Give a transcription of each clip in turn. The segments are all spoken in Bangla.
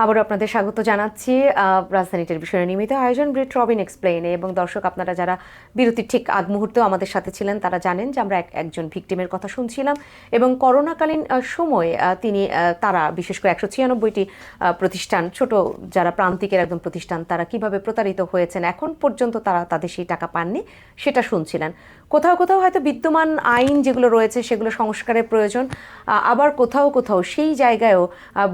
আবারও আপনাদের স্বাগত জানাচ্ছি রাজধানী টেলিভিশনের নিয়মিত আয়োজন ব্রিট রবিন এক্সপ্লেইনে। এবং দর্শক, আপনারা যারা বিরতির ঠিক আগ মুহূর্তেও আমাদের সাথে ছিলেন তারা জানেন যে আমরা একজন ভিকটিমের কথা শুনছিলাম এবং করোনাকালীন সময়ে তারা বিশেষ করে 196টি প্রতিষ্ঠান, ছোট যারা প্রান্তিকের একদম প্রতিষ্ঠান, তারা কিভাবে প্রতারিত হয়েছেন, এখন পর্যন্ত তারা তাদের সেই টাকা পাননি সেটা শুনছিলেন। কোথাও কোথাও হয়তো বিদ্যমান আইন যেগুলো রয়েছে সেগুলো সংস্কারের প্রয়োজন, আবার কোথাও কোথাও সেই জায়গায়ও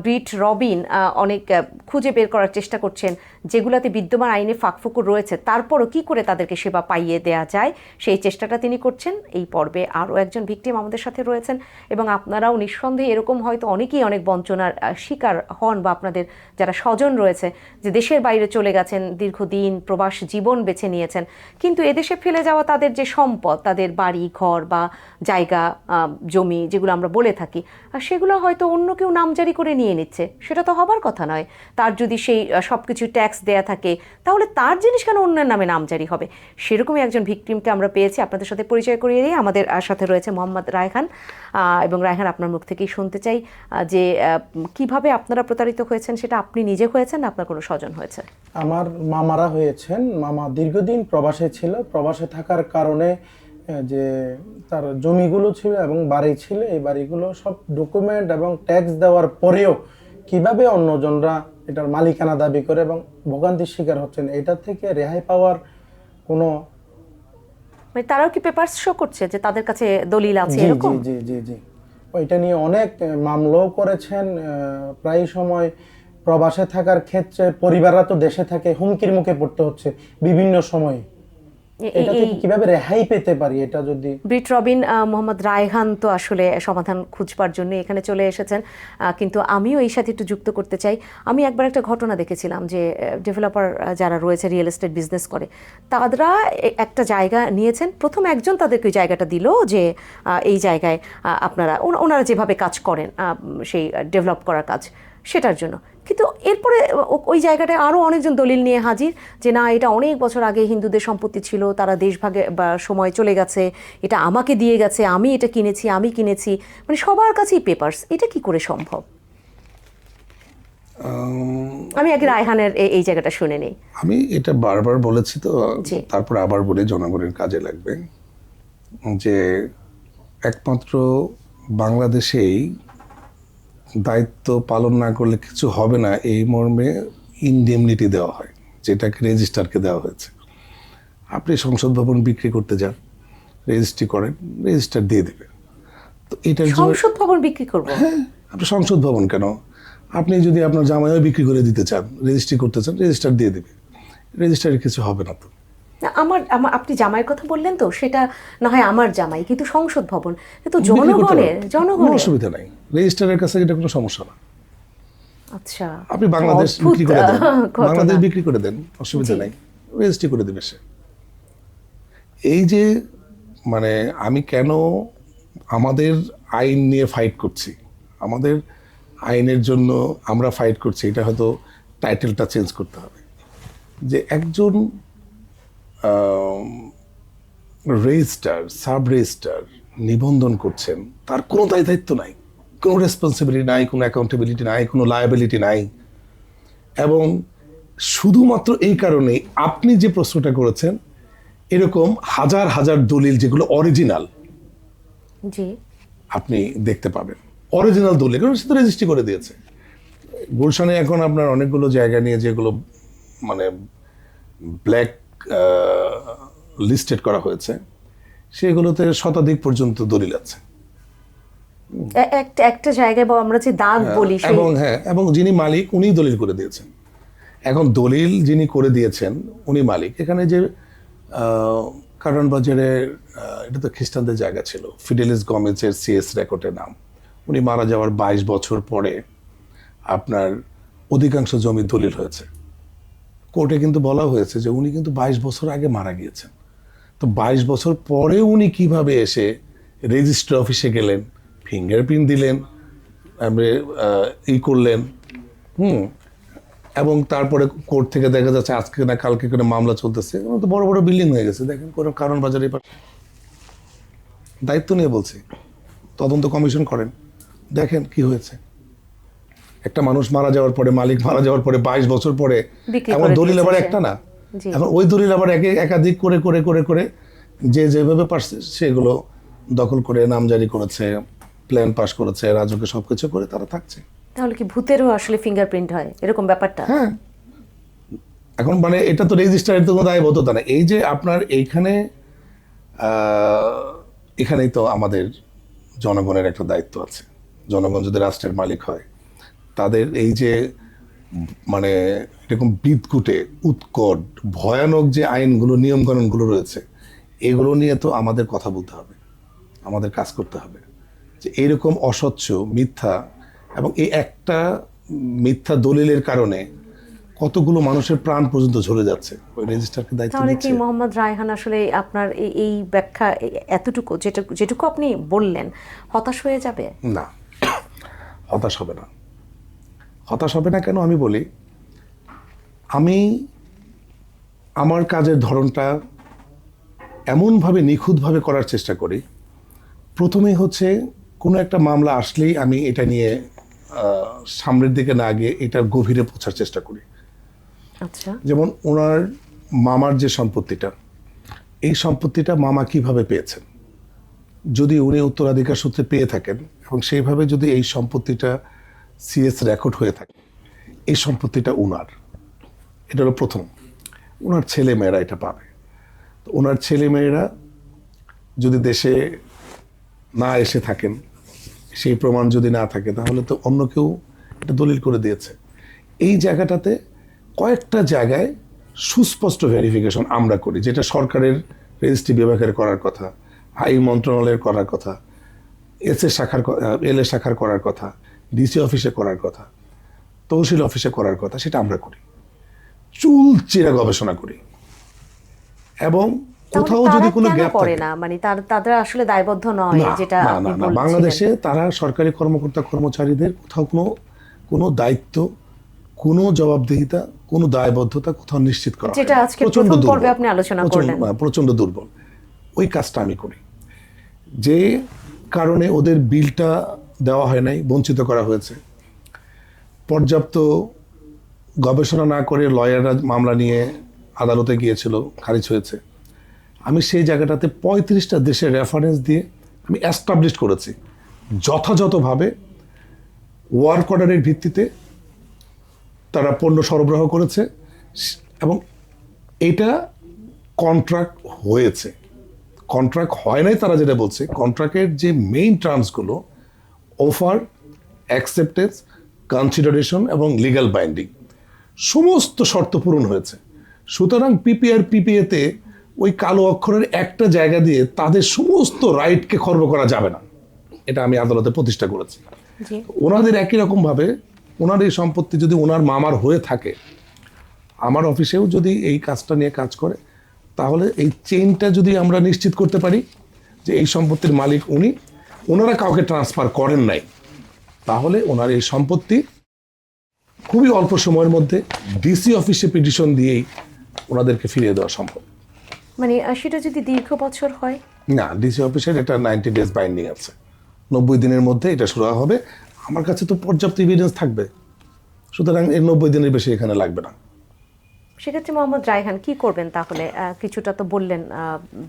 ব্রিট রবিন অনেক খুঁজে বের করার চেষ্টা করছেন যেগুলোতে বিদ্যমান আইনে ফাঁকফোকর রয়েছে, তারপরও কি করে তাদেরকে সেবা পাইয়ে দেওয়া যায় সেই চেষ্টাটা তিনি করছেন। এই পর্বে আরও একজন ভিকটিম আমাদের সাথে রয়েছেন এবং আপনারাও নিঃসন্দেহে এরকম হয়তো অনেকেই অনেক বঞ্চনার শিকার হন, বা আপনাদের যারা স্বজন রয়েছে যে দেশের বাইরে চলে গেছেন, দীর্ঘদিন প্রবাস জীবন বেছে নিয়েছেন, কিন্তু এদেশে ফেলে যাওয়া তাদের যে সম্পদ, তাদের বাড়ি ঘর বা জায়গা জমি যেগুলো আমরা বলে থাকি, সেগুলো হয়তো অন্য কেউ নামজারি করে নিয়ে নিচ্ছে। সেটা তো হবার কথা নয়। তার যদি সেই সব কিছু ট্যাক্স দেয়া থাকে তাহলে তার জিনিস কেন অন্যের নামে নামজারি হবে? সেরকমই একজন ভিকটিমকে আমরা পেয়েছি, আপনাদের সাথে পরিচয় করিয়ে দিই। আমাদের সাথে রয়েছে মোহাম্মদ রায়হান। এবং রায়হান, আপনার মুখ থেকেই শুনতে চাই যে কিভাবে আপনারা প্রতারিত হয়েছেন, সেটা আপনি নিজে হয়েছেন না আপনার কোনো স্বজন হয়েছে? আমার মামারা হয়েছেন। মামা দীর্ঘদিন প্রবাসে ছিল। প্রবাসে থাকার কারণে যে তার জমিগুলো ছিল এবং বাড়ি ছিল, এই বাড়িগুলো সব ডকুমেন্ট এবং ট্যাক্স দেওয়ার পরেও কিভাবে অন্যজনরা এটার মালিকানা দাবি করে এবং ভোগান্তির শিকার হচ্ছেন, এটা থেকে রেহাই পাওয়ার কোনো তারাও কি পেপারস শো করছে যে তাদের কাছে দলিল আছে জি এরকম? জি জি জি জি ওইটা নিয়ে অনেক মামলাও করেছেন। প্রায় সময় প্রবাসে থাকার ক্ষেত্রে পরিবাররা তো দেশে থাকে, হুমকির মুখে পড়তে হচ্ছে বিভিন্ন সময়ে। এটা থেকে কিভাবে রেহাই পেতে পারি, এটা যদি ব্রিট রবিন মোহাম্মদ রায়হান তো আসলে সমাধান খুঁজবার জন্য এখানে চলে এসেছেন, কিন্তু আমিও এই সাথে একটু যুক্ত করতে চাই। আমি একবার একটা ঘটনা দেখেছিলাম যে ডেভেলপার যারা রয়েছে, রিয়েল এস্টেট বিজনেস করে, তারা একটা জায়গা নিয়েছেন। প্রথম একজন তাদেরকে ওই জায়গাটা দিল যে এই জায়গায় আপনারা, ওনারা যেভাবে কাজ করেন সেই ডেভেলপ করার কাজ, সেটার জন্য। কিন্তু এরপরে ওই জায়গাটায় আরও অনেকজন দলিল নিয়ে হাজির যে না, এটা অনেক বছর আগে হিন্দুদের সম্পত্তি ছিল, তারা দেশভাগে বা সময় চলে গেছে, এটা আমাকে দিয়ে গেছে, আমি এটা কিনেছি, আমি কিনেছি, মানে সবার কাছেই পেপারস। এটা কি করে সম্ভব? আমি আগে রায়হানের এই জায়গাটা শুনে নেই। আমি এটা বারবার বলেছি তো, তারপর আবার বলে জনগণের কাজে লাগবে যে একমাত্র বাংলাদেশেই দায়িত্ব পালন না করলে কিছু হবে না এই মর্মে ইনডেমনিটি দেওয়া হয়, যেটাকে রেজিস্ট্রারকে দেওয়া হয়েছে। আপনি সংসদ ভবন বিক্রি করতে যান, রেজিস্ট্রি করেন, রেজিস্ট্রার দিয়ে দেবে। তো এটার সংসদ ভবন বিক্রি করবো? হ্যাঁ, আপনি সংসদ ভবন কেন, আপনি যদি আপনার জামাইও বিক্রি করে দিতে চান, রেজিস্ট্রি করতে চান, রেজিস্ট্রার দিয়ে দেবে। রেজিস্ট্রারের কিছু হবে না তো। আমার আপনি জামাইয়ের কথা বললেন তো, সেটা না হয় আমার জামাই, কিন্তু সংসদ ভবন কিন্তু জনগণের। কোনো অসুবিধা নাই, রেজিস্ট্রারের কাছে এটা কোনো সমস্যা না। আচ্ছা, আপনি বাংলাদেশ বিক্রি করে দেন, বাংলাদেশ বিক্রি করে দেন, অসুবিধা নাই, রেজিস্ট্রি করে দেবে সে। এই যে মানে আমি কেন আমাদের আইন নিয়ে ফাইট করছি, আমাদের আইনের জন্য আমরা ফাইট করছি, এটা হয়তো টাইটেলটা চেঞ্জ করতে হবে। যে একজন রেজিস্ট্রার, সাব রেজিস্ট্রার নিবন্ধন করছেন, তার কোনো দায়িত্ব নাই, কোনো রেসপন্সিবিলিটি নাই, কোনো অ্যাকাউন্টেবিলিটি নাই, কোনো লায়াবিলিটি নাই। এবং শুধুমাত্র এই কারণেই আপনি যে প্রশ্নটা করেছেন, এরকম হাজার হাজার দলিল যেগুলো অরিজিনাল আপনি দেখতে পাবেন, অরিজিনাল দলিল, কারণ সে তো রেজিস্ট্রি করে দিয়েছে। গুলশানে এখন আপনার অনেকগুলো জায়গা নিয়ে যেগুলো মানে ব্ল্যাক লিস্টেড করা হয়েছে, সেগুলোতে শতাধিক পর্যন্ত দলিল আছে। একটা জায়গায় আমরা যে দাগ বলি, এবং যিনি মালিক উনি দলিল করে দিয়েছেন। এখন দলিল যিনি করে দিয়েছেন উনি মালিক। এখানে যে কারণ বাজারে, এটা তো খ্রিস্টানদের জায়গা ছিল, ফিডেলিস গমেজের সিএস রেকর্ডের নাম, উনি মারা যাওয়ার 22 বছর পরে আপনার অধিকাংশ জমি দলিল হয়েছে। কোর্টে কিন্তু বলা হয়েছে যে উনি কিন্তু 22 বছর আগে মারা গিয়েছেন। তো 22 বছর পরে উনি কিভাবে এসে রেজিস্ট্রি অফিসে গেলেন, ফিঙ্গারপ্রিন্ট দিলেন, করলেন, এবং তারপরে কোর্ট থেকে দেখা যাচ্ছে আজকে না কালকে করে মামলা চলতেছে, তো বড় বড় বিল্ডিং হয়ে গেছে। দেখেন কোনো কারণ বাজারে দায়িত্ব নিয়ে বলছি, তদন্ত কমিশন করেন, দেখেন কি হয়েছে। একটা মানুষ মারা যাওয়ার পরে, মালিক মারা যাওয়ার পরে 22 বছর পরে বিক্রি এমন করে দলিল দিয়েছে আবার সে। একটা না। জি। এখন ওই দলিল আবার একাধিক করে করে করে করে যে যেভাবে পারছে সেগুলো দখল করে নামজারি করেছে, প্ল্যান পাস করেছে, রাজুকে সবকিছু করে তারা থাকছে। তাহলে কি ভূতেরও আসলে ফিঙ্গারপ্রিন্ট হয় এরকম ব্যাপারটা? হ্যাঁ, এখন মানে এটা তো রেজিস্টারের তো কোনো দায়বদ্ধতা না। এই যে আপনার এইখানে এখানেই তো আমাদের জনগণের একটা দায়িত্ব আছে। জনগণ যদি রাষ্ট্রের মালিক হয়, তাদের এই যে মানে এরকম বিদকুটে উৎকট ভয়ানক যে আইনগুলো, নিয়মকানুনগুলো রয়েছে, এগুলো নিয়ে তো আমাদের কথা বলতে হবে, আমাদের কাজ করতে হবে। যে এইরকম অস্বচ্ছ মিথ্যা, এবং এই একটা মিথ্যা দলিলের কারণে কতগুলো মানুষের প্রাণ পর্যন্ত ঝরে যাচ্ছে। ওই রেজিস্ট্রারকে দায়িত্ব তাহলে কি দিচ্ছে। মোহাম্মদ রায়হান আসলে আপনার এই ব্যাখ্যা এতটুকু যেটুকু আপনি বললেন হতাশ হয়ে যাবে? না, হতাশ হবে না। হতাশ হবে না কেন আমি বলি, আমি আমার কাজের ধরনটা এমনভাবে নিখুঁতভাবে করার চেষ্টা করি। প্রথমেই হচ্ছে কোনো একটা মামলা আসলেই আমি এটা নিয়ে সামনের দিকে না গিয়ে এটা গভীরে পৌঁছার চেষ্টা করি। আচ্ছা। যেমন ওনার মামার যে সম্পত্তিটা, এই সম্পত্তিটা মামা কিভাবে পেয়েছেন, যদি উনি উত্তরাধিকার সূত্রে পেয়ে থাকেন এবং সেইভাবে যদি এই সম্পত্তিটা সিএস রেকর্ড হয়ে থাকে, এই সম্পত্তিটা উনার, এটা হলো প্রথম। ওনার ছেলে মেয়েরা এটা পাবে। তো ওনার ছেলে মেয়েরা যদি দেশে না এসে থাকেন, সেই প্রমাণ যদি না থাকে, তাহলে তো অন্য কেউ এটা দলিল করে দিয়েছে। এই জায়গাটাতে কয়েকটা জায়গায় সুস্পষ্ট ভেরিফিকেশন আমরা করি, যেটা সরকারের রেজিস্ট্রি বিভাগের করার কথা, আইন মন্ত্রণালয়ের করার কথা, এল এ শাখার করার কথা, ডিসি অফিসে করার কথা, তহসিল অফিসে করার কথা, সেটা আমরা করি। চুল চিরা গবেষণা করি, এবং কোথাও যদি কোনো গ্যাপ করে থাকে না, মানে তাদের আসলে দায়বদ্ধ নয়, না, যেটা না, আপনি না, না, বলছিলেন। বাংলাদেশে তারা সরকারি কর্মকর্তা কর্মচারীদের কোথাও কোনো দায়িত্ব, কোনো জবাবদিহিতা, কোনো দায়বদ্ধতা কোথাও নিশ্চিত করা হয় যেটা না। আজকে প্রচণ্ড প্রথম দুর্বল। পর্বে আপনি আলোচনা করলেন। প্রচণ্ড দুর্বল। ওই কাজটা আমি করি। যে কারণে ওদের বিলটা দেওয়া হয় নাই, বঞ্চিত করা হয়েছে। পর্যাপ্ত গবেষণা না করে লয়াররা মামলা নিয়ে আদালতে গিয়েছিল, খারিজ হয়েছে। আমি সেই জায়গাটাতে 35টা দেশের রেফারেন্স দিয়ে আমি অ্যাস্টাবলিশ করেছি যথাযথভাবে ওয়ার্ক অর্ডারের ভিত্তিতে তারা পণ্য সরবরাহ করেছে, এবং এটা কন্ট্রাক্ট হয়েছে। কন্ট্রাক্ট হয় নাই তারা যেটা বলছে, কন্ট্রাক্টের যে মেইন টার্মসগুলো, অফার, অ্যাকসেপ্টেন্স, কনসিডারেশন এবং লিগ্যাল বাইন্ডিং, সমস্ত শর্ত পূরণ হয়েছে। সুতরাং পিপিআর পিপিএতে ওই কালো অক্ষরের একটা জায়গা দিয়ে তাদের সমস্ত রাইটকে খর্ব করা যাবে না। এটা আমি আদালতে প্রতিষ্ঠা করেছি। জি। ওনাদের একই রকমভাবে ওনার এই সম্পত্তি যদি ওনার মামার হয়ে থাকে, আমার অফিসেও যদি এই কাজটা নিয়ে কাজ করে, তাহলে এই চেইনটা যদি আমরা নিশ্চিত করতে পারি যে এই সম্পত্তির মালিক উনি, ওনারা কাউকে ট্রান্সফার করেন নাই, তাহলে ওনার এই সম্পত্তি খুবই অল্প সময়ের মধ্যে ডিসি অফিসে পিটিশন দিয়েই ওনাদেরকে ফিরিয়ে দেওয়া সম্ভব। মানে সেটা যদি দীর্ঘ বছর হয়? না, ডিসি অফিসের এটা 90 ডেজ বাইন্ডিং আছে, 90 দিনের মধ্যে এটা শুরু হবে। আমার কাছে তো পর্যাপ্ত এভিডেন্স থাকবে, সুতরাং এর 90 দিনের বেশি এখানে লাগবে না। সেক্ষেত্রে মোহাম্মদ রায়হান কি করবেন তাহলে? কিছুটা তো বললেন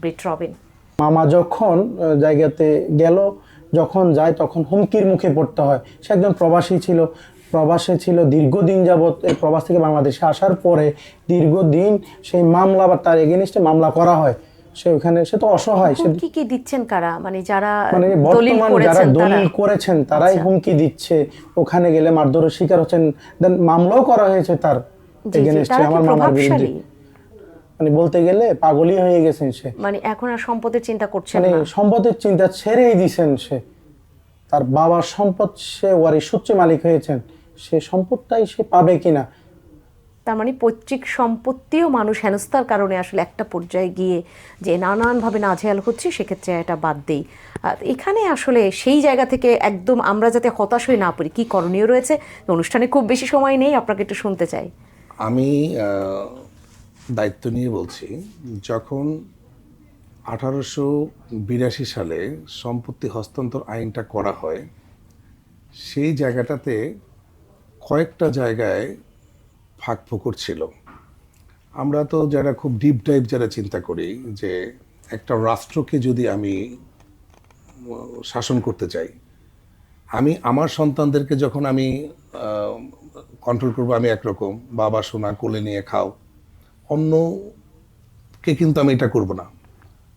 ব্রিট রবিন। মামা যখন জায়গাতে গেল, যখন যায় তখন হুমকির মুখে পড়তে হয়। সে একজন প্রবাসী ছিল, প্রবাসে ছিল দীর্ঘদিন যাবৎ। এই প্রবাস থেকে বাংলাদেশে আসার পরে দীর্ঘদিন সেই মামলা বা তার এগেনিস্টে মামলা করা হয়। সে ওখানে, সে তো অসহায়। সে হুমকি কি দিচ্ছেন কারা? মানে যারা মানে দলিল বর্তমান যারা করেছেন দলিল তারা? করেছেন তারাই আচ্ছা। হুমকি দিচ্ছে। ওখানে গেলে মারধরের শিকার হচ্ছেন, দেন মামলাও করা হয়েছে তার জি, জি, এগেনিস্টে, তারা কি আমার মামার বিরুদ্ধে। প্রভাবশালী? মানে বলতে গেলে পাগলই হয়ে গেছেন সে। মানে এখন আর সম্পদের চিন্তা করছেন মানে না? সম্পদের চিন্তা ছেড়েই দিছেন সে। তার বাবার সম্পদ সে ওয়ারিশ সূত্রে মালিক হয়েছেন, সে সম্পদটাই সে পাবে কিনা। তার মানে পৈতৃক সম্পত্তিও মানুষ হেনস্থার কারণে আসলে একটা পর্যায়ে গিয়ে যে নানানভাবে নাজেহাল হচ্ছে, সেক্ষেত্রে এটা বাদ দেই। এখানে আসলে সেই জায়গা থেকে একদম আমরা যাতে হতাশ হয়ে না পড়ি, কি করণীয় রয়েছে? অনুষ্ঠানে খুব বেশি সময় নেই, আপনাকে একটু শুনতে চাই। আমি দায়িত্ব নিয়ে বলছি, যখন 1882 সালে সম্পত্তি হস্তান্তর আইনটা করা হয়, সেই জায়গাটাতে কয়েকটা জায়গায় ফাঁক ফোকর ছিল। আমরা তো যারা খুব ডিপ ডাইভ যারা চিন্তা করি যে একটা রাষ্ট্রকে যদি আমি শাসন করতে চাই, আমি আমার সন্তানদেরকে যখন আমি কন্ট্রোল করবো আমি একরকম, বাবা সোনা কোলে নিয়ে খাও, অন্যকে কিন্তু আমি এটা করব না,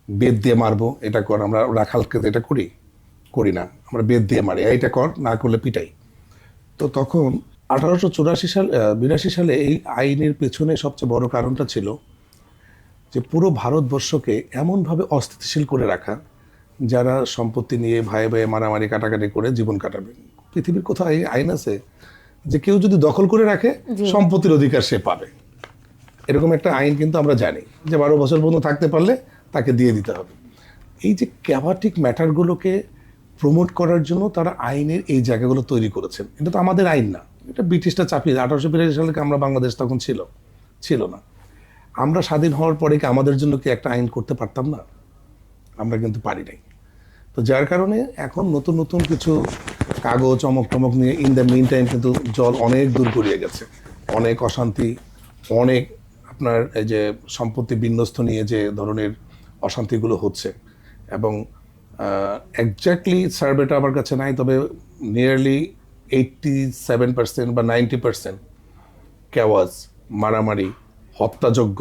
বেদ দিয়ে মারবো, এটা কর। আমরা রাখালকে এটা করি না, আমরা বেদ দিয়ে মারি, এটা কর, না করলে পিটাই। তো তখন 1882 সালে এই আইনের পেছনে সবচেয়ে বড় কারণটা ছিল যে পুরো ভারতবর্ষকে এমনভাবে অস্থিতিশীল করে রাখা যারা সম্পত্তি নিয়ে ভাই ভাই মারামারি কাটাকাটি করে জীবন কাটাবে। পৃথিবীর কোথাও এই আইন আছে যে কেউ যদি দখল করে রাখে সম্পত্তির অধিকার সে পাবে? এরকম একটা আইন কিন্তু আমরা জানি যে 12 বছর পর্যন্ত থাকতে পারলে তাকে দিয়ে দিতে হবে। এই যে ক্যাভাটিক ম্যাটারগুলোকে প্রমোট করার জন্য তারা আইনের এই জায়গাগুলো তৈরি করেছেন। এটা তো আমাদের আইন না, এটা ব্রিটিশটা চাপিয়ে 1882 সালে আমরা বাংলাদেশ তখন ছিল না। আমরা স্বাধীন হওয়ার পরে কি আমাদের জন্য কি একটা আইন করতে পারতাম না? আমরা কিন্তু পারি নাই। তো যার কারণে এখন নতুন নতুন কিছু কাগজ অমক টমক নিয়ে ইন দ্য মিন টাইম কিন্তু জল অনেক দূর গড়িয়ে গেছে। অনেক অশান্তি, অনেক আপনার এই যে সম্পত্তি বিন্যস্ত নিয়ে যে ধরনের অশান্তিগুলো হচ্ছে, এবং এক্স্যাক্টলি সার্ভেটা আমার কাছে নাই, তবে নিয়ারলি 87% বা 90% কেওয়াজ, মারামারি, হত্যাযজ্ঞ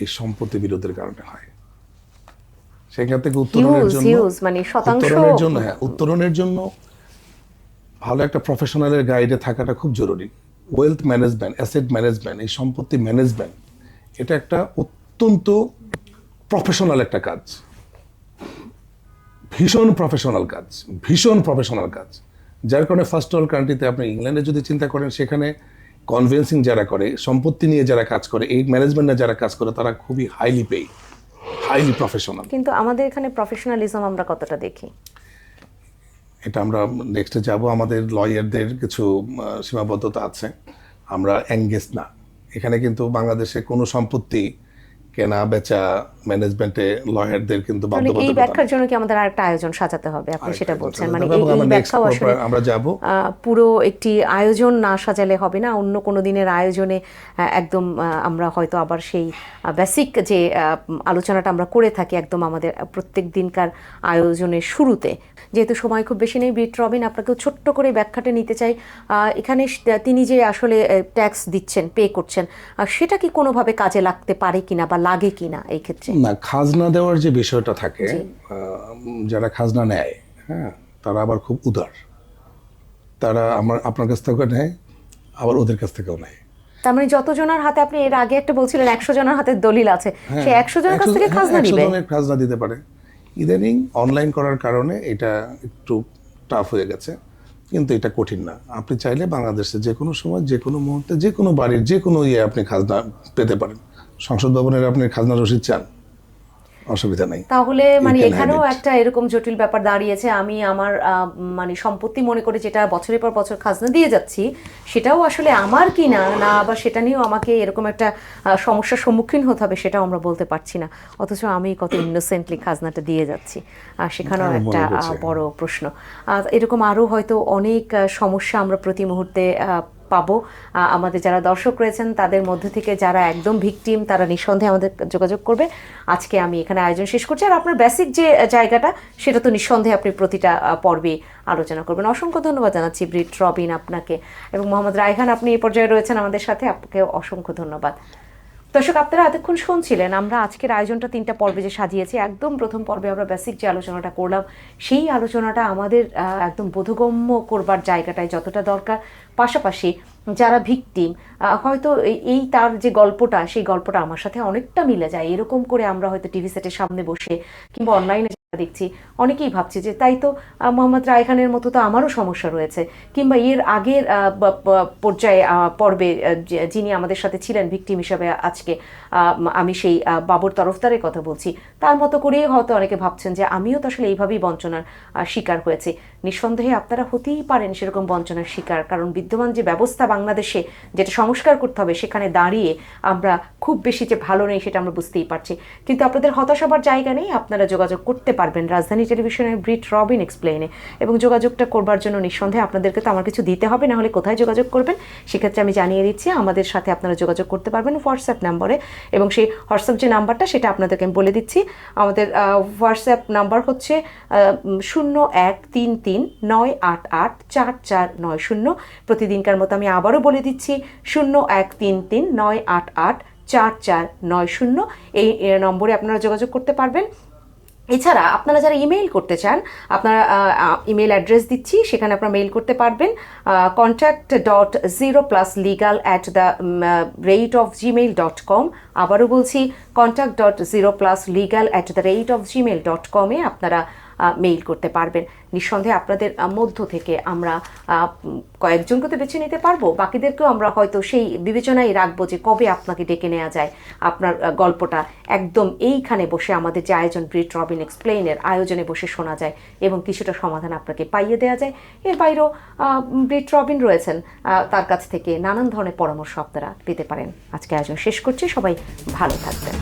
এই সম্পত্তি বিরোধের কারণে হয়। সেখান থেকে উত্তরণের জন্য ভালো একটা প্রফেশনালের গাইডে থাকাটা খুব জরুরি। ওয়েলথ ম্যানেজমেন্ট, অ্যাসেট ম্যানেজমেন্ট, এই সম্পত্তি ম্যানেজমেন্ট, এটা একটা অত্যন্ত প্রফেশনাল একটা কাজ, ভীষণ প্রফেশনাল কাজ। যার কারণে ফার্স্ট ওয়ার্ল্ড কান্ট্রিতে আপনি ইংল্যান্ডে যদি চিন্তা করেন, সেখানে কনভেন্সিং যারা করে, সম্পত্তি নিয়ে যারা কাজ করে, এই ম্যানেজমেন্টে যারা কাজ করে, তারা খুবই হাইলি প্রফেশনাল। কিন্তু আমাদের এখানে প্রফেশনালিজম আমরা কতটা দেখি? এটা আমরা নেক্সটে যাব। আমাদের লয়ারদের কিছু সীমাবদ্ধতা আছে, আমরা এঙ্গেজ না। এখানে কিন্তু বাংলাদেশে কোনো সম্পত্তি কেনা বেচা ম্যানেজমেন্টে লয়ারদের কিন্তু বাধ্যবাধকতা। এই ব্যাখ্যার জন্য কি আমাদের আরেকটা আয়োজন সাজাতে হবে? আপনি সেটা বলছেন, মানে এই ব্যাখ্যাও আসলে আমরা যাব। পুরো একটি আয়োজন না সাজালে হবে না, অন্য কোনো দিনের আয়োজনে একদম আমরা হয়তো আবার সেই বেসিক যে আলোচনাটা আমরা করে থাকি একদম আমাদের প্রত্যেক দিনকার আয়োজনের শুরুতে। যেহেতু সময় খুব বেশি নেই, ব্রিট রবিন, আপনাকেও ছোট্ট করে ব্যাখ্যাটা নিতে চাই। এখানে তিনি যে আসলে ট্যাক্স দিচ্ছেন, পে করছেন, সেটা কি কোনোভাবে কাজে লাগতে পারে কিনা বা লাগে কিনা এই ক্ষেত্রে? না, খাজনা দেওয়ার যে বিষয়টা থাকে, যারা খাজনা নেয়, হ্যাঁ, তারা আবার খুব উদার। তারা আপনার কাছ থেকে নেয়, আবার ওদের কাছ থেকেও নেয়। তার মানে যতজনের হাতে, আপনি এর আগে একটা বলছিলেন 100 জনের হাতে দলিল আছে, সেই 100 জনের কাছ থেকে খাজনা দিবে। 100 জনের খাজনা দিতে পারে। ইদানিং অনলাইন করার কারণে এটা একটু টাফ হয়ে গেছে, কিন্তু এটা কঠিন না। আপনি চাইলে বাংলাদেশে যে কোনো সময়, যে কোনো মুহূর্তে, যে কোনো বাড়ির যে কোনো আপনি খাজনা পেতে পারেন। সংসদ ভবনের আপনি খাজনা রসিদ চান, অসুবিধা নাই। তাহলে মানে এখানেও একটা এরকম জটিল ব্যাপার দাঁড়িয়েছে, আমি আমার মানে সম্পত্তি মনে করে যেটা বছরের পর বছর খাজনা দিয়ে যাচ্ছি, সেটাও আসলে আমার কি না, আবার সেটা নিয়েও আমাকে এরকম একটা সমস্যার সম্মুখীন হতে হবে, সেটাও আমরা বলতে পারছি না। অথচ আমি কত ইনোসেন্টলি খাজনাটা দিয়ে যাচ্ছি, সেখানেও একটা বড় প্রশ্ন। এরকম আরও হয়তো অনেক সমস্যা আমরা প্রতি মুহূর্তে পাবো। আমাদের যারা দর্শক রয়েছেন তাদের মধ্যে থেকে যারা একদম ভিকটিম, তারা নিঃসন্দেহে আমাদের যোগাযোগ করবে। আজকে আমি এখানে আয়োজন শেষ করছি। আর আপনার বেসিক যে জায়গাটা, সেটা তো নিঃসন্দেহে আপনি প্রতিটা পর্বে আলোচনা করবেন। অসংখ্য ধন্যবাদ জানাচ্ছি ব্রিট রবিন আপনাকে, এবং মোহাম্মদ রায়হান, আপনি এই পর্যায়ে রয়েছেন আমাদের সাথে, আপনাকে অসংখ্য ধন্যবাদ। দর্শক, আপনারা এতক্ষণ শুনছিলেন আমরা আজকের আয়োজনটা 3টা পর্বে যে সাজিয়েছি। একদম প্রথম পর্বে আমরা বেসিক যে আলোচনাটা করলাম, সেই আলোচনাটা আমাদের একদম বোধগম্য করবার জায়গাটায় যতটা দরকার, পাশাপাশি যারা ভিকটিম, হয়তো এই তার যে গল্পটা, সেই গল্পটা আমার সাথে অনেকটা মিলে যায়, এরকম করে আমরা হয়তো টিভি সেটের সামনে বসে কিংবা অনলাইনে দেখছি, অনেকেই ভাবছে যে তাই তো মোহাম্মদ রায়হানের মতো তো আমারও সমস্যা রয়েছে, কিংবা এর আগের পর্যায়ে পর্বে যিনি আমাদের সাথে ছিলেন ভিকটিম হিসাবে, আজকে আমি সেই বাবর তরফদারের কথা বলছি, তার মতো করেই হয়তো অনেকে ভাবছেন যে আমিও তো আসলে এইভাবেই বঞ্চনার শিকার হয়েছি। নিঃসন্দেহে আপনারা হতেই পারেন সেরকম বঞ্চনার শিকার, কারণ বিদ্যমান যে ব্যবস্থা বাংলাদেশে যেটা সংস্কার করতে হবে সেখানে দাঁড়িয়ে আমরা খুব বেশি যে ভালো নেই সেটা আমরা বুঝতেই পারছি। কিন্তু আপনাদের হতাশ হবার জায়গা নেই, আপনারা যোগাযোগ করতে পারবেন রাজধানী টেলিভিশনের ব্রিট রবিন এক্সপ্লেইনে। এবং যোগাযোগটা করবার জন্য নিঃসন্দেহে আপনাদেরকে তো আমার কিছু দিতে হবে, না হলে কোথায় যোগাযোগ করবেন সেক্ষেত্রে আমি জানিয়ে দিচ্ছি। আমাদের সাথে আপনারা যোগাযোগ করতে পারবেন হোয়াটসঅ্যাপ নাম্বারে, এবং সেই হোয়াটসঅ্যাপ যে নাম্বারটা সেটা আপনাদেরকে আমি বলে দিচ্ছি। আমাদের হোয়াটসঅ্যাপ নাম্বার হচ্ছে 0133988449। প্রতিদিনকার মতো আমি আবারও বলে দিচ্ছি 0133988449। এই নম্বরে আপনারা যোগাযোগ করতে পারবেন। এছাড়া আপনারা যারা ইমেইল করতে চান, আপনারা ইমেল অ্যাড্রেস দিচ্ছি, সেখানে আপনারা মেইল করতে পারবেন contact.0pluslegal@gmail.com। আবারও বলছি contact.0pluslegal@gmail.com-এ আপনারা মেইল করতে পারবেন। নিঃসন্দেহে আপনাদের মধ্য থেকে আমরা কয়েকজনকে তো বেছে নিতে পারবো, বাকিদেরকেও আমরা হয়তো সেই বিবেচনায় রাখবো যে কবে আপনাকে ডেকে নেওয়া যায়, আপনার গল্পটা একদম এইখানে বসে আমাদের যে আয়োজন ব্রিট রবিন এক্সপ্লেইনের আয়োজনে বসে শোনা যায় এবং কিছুটা সমাধান আপনাকে পাইয়ে দেওয়া যায়। এর বাইরেও ব্রিট রবিন রয়েছেন, তার কাছ থেকে নানান ধরনের পরামর্শ আপনারা পেতে পারেন। আজকে আয়োজন শেষ করছি, সবাই ভালো থাকবেন।